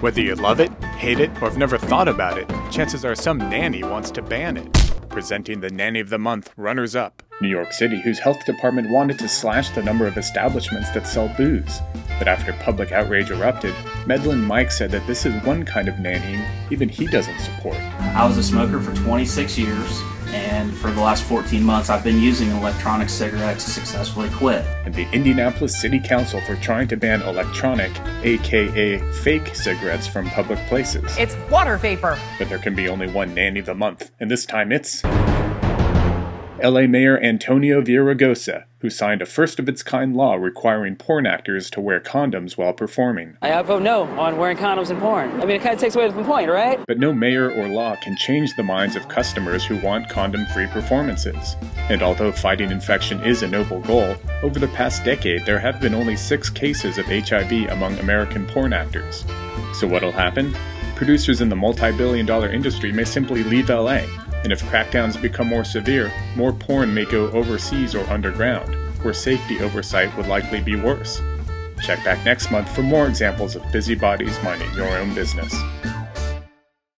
Whether you love it, hate it, or have never thought about it, chances are some nanny wants to ban it. Presenting the Nanny of the Month runners-up. New York City, whose health department wanted to slash the number of establishments that sell booze. But after public outrage erupted, Meddlin' Mike said that this is one kind of nannying even he doesn't support. I was a smoker for 26 years, and for the last 14 months I've been using electronic cigarettes to successfully quit. And the Indianapolis City Council for trying to ban electronic, a.k.a. fake cigarettes from public places. It's water vapor. But there can be only one Nanny of the Month, and this time it's LA Mayor Antonio Villaraigosa, who signed a first-of-its-kind law requiring porn actors to wear condoms while performing. I vote no on wearing condoms in porn. I mean, it kind of takes away the point, right? But no mayor or law can change the minds of customers who want condom-free performances. And although fighting infection is a noble goal, over the past decade there have been only 6 cases of HIV among American porn actors. So what'll happen? Producers in the multi-billion-dollar industry may simply leave LA. And if crackdowns become more severe, more porn may go overseas or underground, where safety oversight would likely be worse. Check back next month for more examples of busybodies minding your own business.